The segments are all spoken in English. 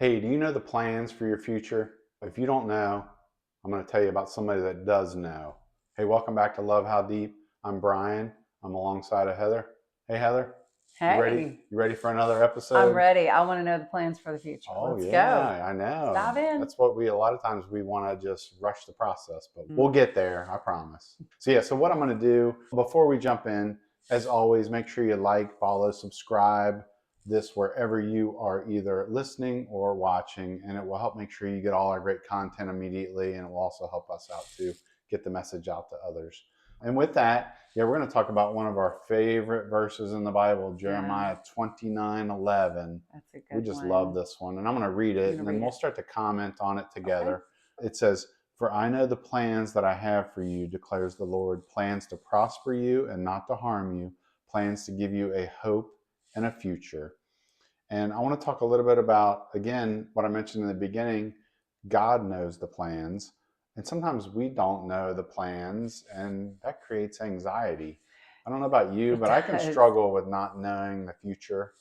Hey, do you know the plans for your future? If you don't know, I'm going to tell you about somebody that does know. Hey, welcome back to Love How Deep. I'm Brian. I'm alongside of Heather. Hey, Heather, you ready? Hey, You ready for another I'm episode? ready. I want to know the plans for the future. Oh, Let's go. yeah, I Let's know. dive in. That's what a lot of times we want to just rush the process, but we'll Mm. get there, I promise. So what I'm going to do before we jump in, as always, make sure you like, follow, subscribe this wherever you are either listening or watching, and it will help make sure you get all our great content immediately, and it will also help us out to get the message out to others. And with that, yeah, we're going to talk about one of our favorite verses in the Bible, Yeah, Jeremiah 29:11. that's a We good just love one. this one. And I'm going to read I'm it, going to and then read we'll it. start to comment on it Okay. together. It says, "For I know the plans that I have for you, declares the Lord, plans to prosper you and not to harm you, plans to give you a hope and a future." And I want to talk a little bit about, again, what I mentioned in the beginning. God knows the plans. And sometimes we don't know the plans, and that creates anxiety. I don't know about you, It but I can does. struggle with not knowing the future.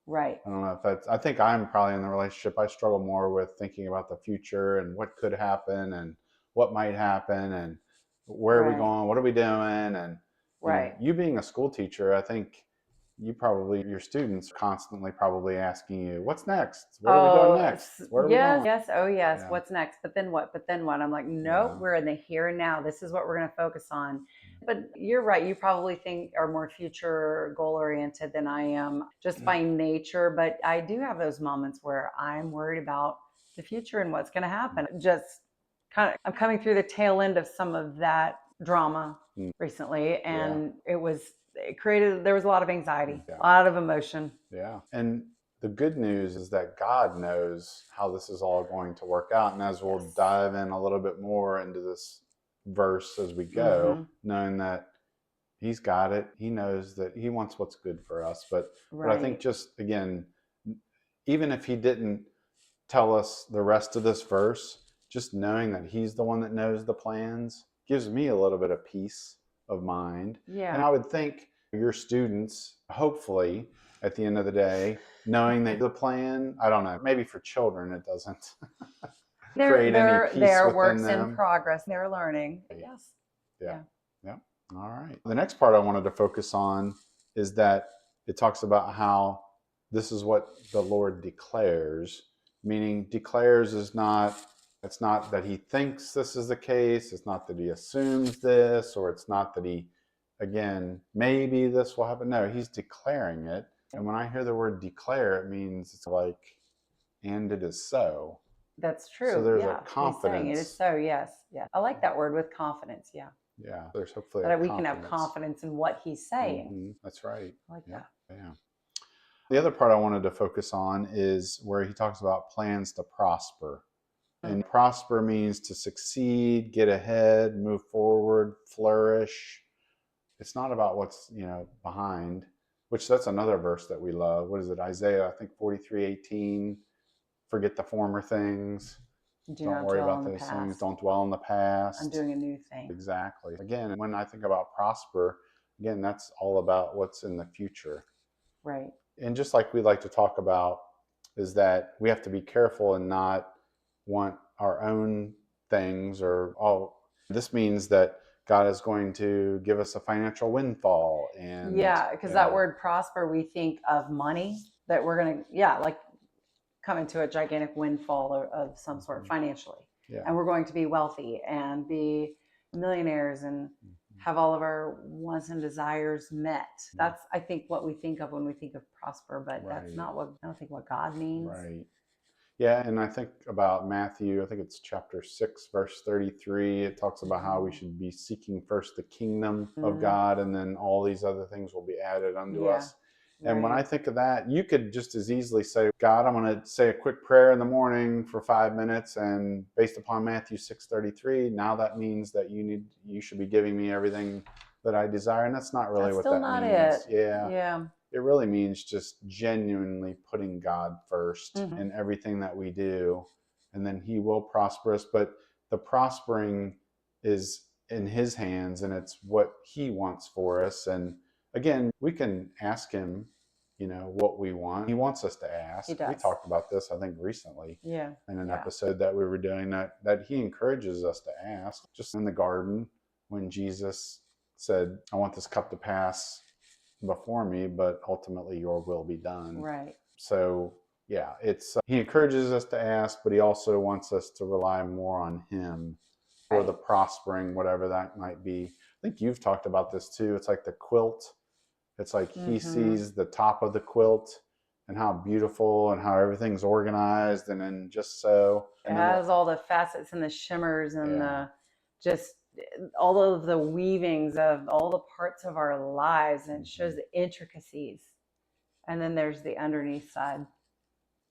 Right. I don't know if that's, I think I'm probably in the relationship. I struggle more with thinking about the future and what could happen and what might happen and where are we Right. going? What are we doing? And, Right. you being a school teacher, I think your students constantly probably asking you, what's next? What are we doing Oh, next? Where are we yes, going? yes. Oh, yes. Yeah. What's next? But then what? But then what? I'm like, nope, Yeah. we're in the here and now. This is what we're going to focus on. But you're right. You probably think are more future goal oriented than I am just by nature. But I do have those moments where I'm worried about the future and what's going to happen. Just I'm coming through the tail end of some of that drama Mm. recently. Yeah. And there was a lot of anxiety, Yeah. a lot of emotion. Yeah. And the good news is that God knows how this is all going to work out. And as we'll Yes. dive in a little bit more into this verse as we go, Mm-hmm. knowing that He's got it, He knows that He wants what's good for us. But I think, Right. just again, even if He didn't tell us the rest of this verse, just knowing that He's the one that knows the plans gives me a little bit of peace of mind. And Yeah. I would think your students, hopefully, at the end of the day, knowing that the plan, I don't know, maybe for children it doesn't They're create any they're peace they're within works in them. progress. They're learning. Right. Yes. Yeah. Yeah. Yeah. All right. The next part I wanted to focus on is that it talks about how this is what the Lord declares, meaning declares is not, it's not that He thinks this is the case, it's not that He assumes this, or it's not that He, again, maybe this will happen. No, He's declaring it. And when I hear the word declare, it means it's like, and it is so. That's So true. there's a Yeah. He's saying it is confidence. so. Yes. Yeah. I like that word with confidence. Yeah. Yeah, there's hopefully a That we can have confidence. confidence in what he's saying. That's right. I like Yeah, that. yeah. The other part I wanted to focus on is where he talks about plans to prosper. Mm. And prosper means to succeed, get ahead, move forward, flourish. It's not about what's, behind, which that's another verse that we love. What is it? Isaiah, I think 43:18. Forget the former things. Do Don't not worry dwell about on the those things. past. Don't dwell in the I'm past. doing a new thing. Exactly. Again, when I think about prosper, again, that's all about what's in the future. Right. And just like we like to talk about, is that we have to be careful and not want our own things or all. This means that God is going to give us a financial windfall, and Yeah. Because that word prosper, we think of money that we're going to, yeah, like come into a gigantic windfall of some sort financially. yeah. And we're going to be wealthy and be millionaires and have all of our wants and desires met. That's, I think, what we think of when we think of prosper, but that's Right. not what I don't think what God means. Right. Yeah, and I think about Matthew, I think it's chapter 6, verse 33. It talks about how we should be seeking first the kingdom of God, and then all these other things will be added unto Yeah. us. And when I Right. think of that, you could just as easily say, God, I'm going to say a quick prayer in the morning for 5 minutes, and based upon Matthew 6:33, now that means that you should be giving me everything that I desire. And that's not really That's what still that not means. it. Yeah. Yeah. It really means just genuinely putting God first Mm-hmm. in everything that we do, and then He will prosper us. But the prospering is in His hands, and it's what He wants for us. And again, we can ask Him, what we want. He wants us to ask. He does. We talked about this, I think, recently Yeah. in an Yeah. episode that we were doing, that he encourages us to ask. Just in the garden, when Jesus said, I want this cup to pass before me, but ultimately your will be done. Right. So yeah, it's he encourages us to ask, but he also wants us to rely more on him for Right. the prospering, whatever that might be. I think you've talked about this too. It's like the quilt. It's like he sees the top of the quilt and how beautiful and how everything's organized, and then just so. It has all the facets and the shimmers and Yeah. just all of the weavings of all the parts of our lives, and it shows the intricacies. And then there's the underneath side.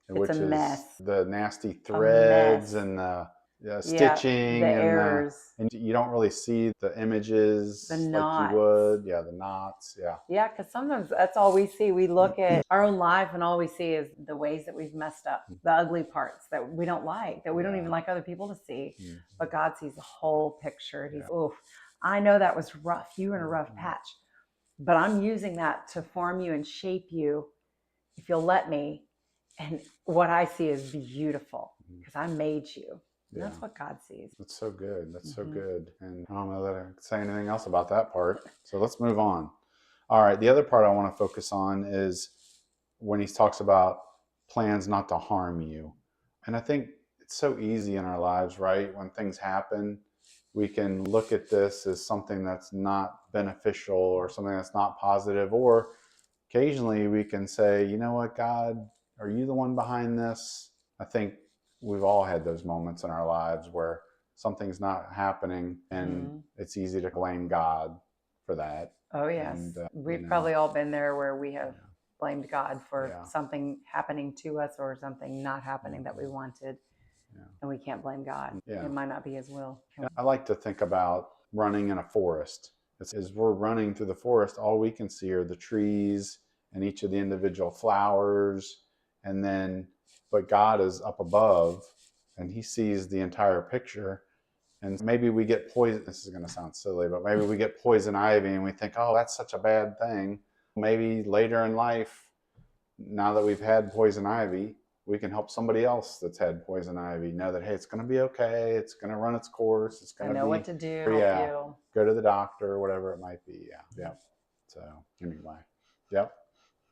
Which It's a mess. is the nasty A threads mess. and the Yeah, stitching the and errors. and you don't really see the images The like you knots. would. Yeah, the knots. Yeah. Yeah, because sometimes that's all we see. We look at our own life and all we see is the ways that we've messed up, the ugly parts that we don't like, that we don't even like other people to see. But God sees the whole picture. He's, oof, I know that was rough. You were in a rough patch, but I'm using that to form you and shape you if you'll let me. And what I see is beautiful because I made you. And that's what God sees. That's so good. That's so good. And I don't know that I can say anything else about that part. So let's move on. All right. The other part I want to focus on is when he talks about plans not to harm you. And I think it's so easy in our lives, right? When things happen, we can look at this as something that's not beneficial or something that's not positive. Or occasionally we can say, you know what, God, are you the one behind this? I think we've all had those moments in our lives where something's not happening and it's easy to blame God for that. Oh, yes. And, We've probably all been there where we have blamed God for something happening to us or something not happening that we wanted. And we can't blame God. It might not be his will. I like to think about running in a forest. As we're running through the forest, all we can see are the trees and each of the individual flowers. And then, but God is up above and he sees the entire picture. And maybe we get poison. This is going to sound silly, but maybe we get poison ivy and we think, oh, that's such a bad thing. Maybe later in life, now that we've had poison ivy, we can help somebody else that's had poison ivy know that, hey, it's going to be okay. It's going to run its course. It's going to be. I know what to do. Yeah. Go to the doctor or whatever it might be. Yeah. Yeah. So anyway. Yep.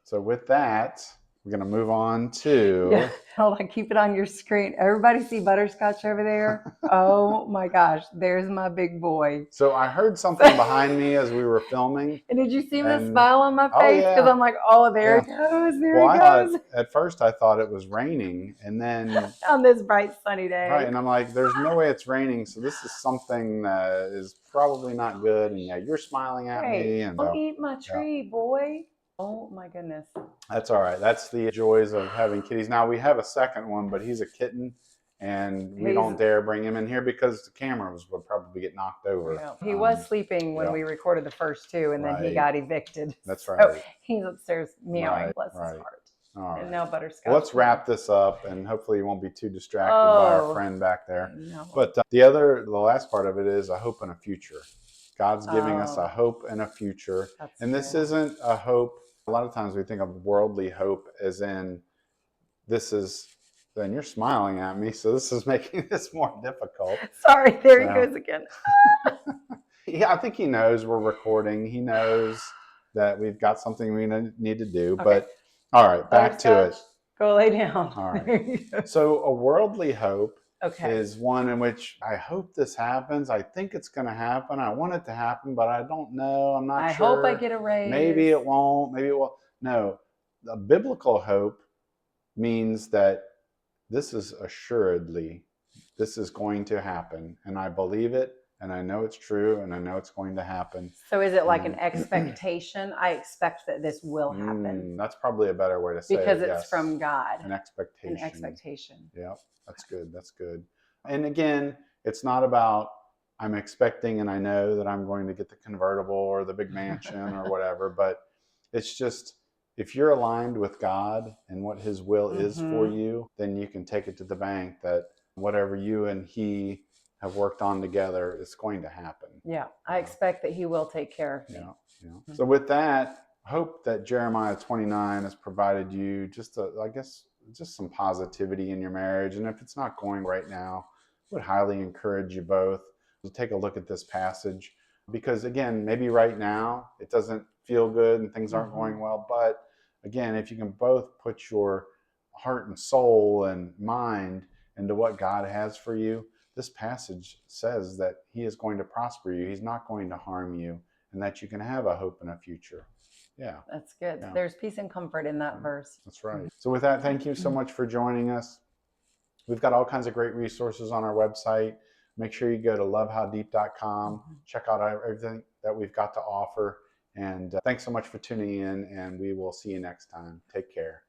So with that, we're going to move on to. Hold on, keep it on your screen. Everybody see Butterscotch over there? Oh my gosh, there's my big boy. So I heard something behind me as we were filming. And did you see the smile on my face? Yeah. Because I'm like, oh, there he goes. There he goes. At first I thought it was raining, and then on this bright sunny day. Right, and I'm like, there's no way it's raining, so this is something that is probably not good. And yeah, you're smiling at me. And don't eat my tree, boy. Oh my goodness. That's all right. That's the joys of having kitties. Now we have a second one, but he's a kitten, and we don't dare bring him in here because the cameras would probably get knocked over. Yeah. He was sleeping when we recorded the first two, and then he got evicted. That's right. So he's upstairs meowing. Bless his heart. All right. And now Butterscotch. Well, let's wrap this up, and hopefully you won't be too distracted by our friend back there. No. But the last part of it is a hope and a future. God's giving us a hope and a future. And this isn't a hope. A lot of times we think of worldly hope as in this is, and you're smiling at me, so this is making this more difficult. Sorry, there he goes again. Yeah, I think he knows we're recording. He knows that we've got something we need to do. Okay. But all right, back to it. Go lay down. All right. So a worldly hope is one in which I hope this happens. I think it's going to happen. I want it to happen, but I don't know. I'm not sure. I hope I get a raise. Maybe it won't. Maybe it will. No, the biblical hope means that this is assuredly, this is going to happen. And I believe it. And I know it's true, and I know it's going to happen. So is it like an expectation? I expect that this will happen. That's probably a better way to say it. Because it's from God. An expectation. An expectation. Yeah, that's good. That's good. And again, it's not about I'm expecting and I know that I'm going to get the convertible or the big mansion or whatever, but it's just if you're aligned with God and what his will is for you, then you can take it to the bank that whatever you and he have worked on together, it's going to happen. Yeah, I expect that he will take care of me. Yeah. So with that, hope that Jeremiah 29 has provided you just some positivity in your marriage. And if it's not going right now, I would highly encourage you both to take a look at this passage, because again, maybe right now it doesn't feel good and things aren't Mm-hmm. going well. But again, if you can both put your heart and soul and mind into what God has for you, this passage says that He is going to prosper you. He's not going to harm you, and that you can have a hope and a future. Yeah. That's good. Yeah. There's peace and comfort in that verse. That's right. So, with that, thank you so much for joining us. We've got all kinds of great resources on our website. Make sure you go to lovehowdeep.com, check out everything that we've got to offer. And thanks so much for tuning in, and we will see you next time. Take care.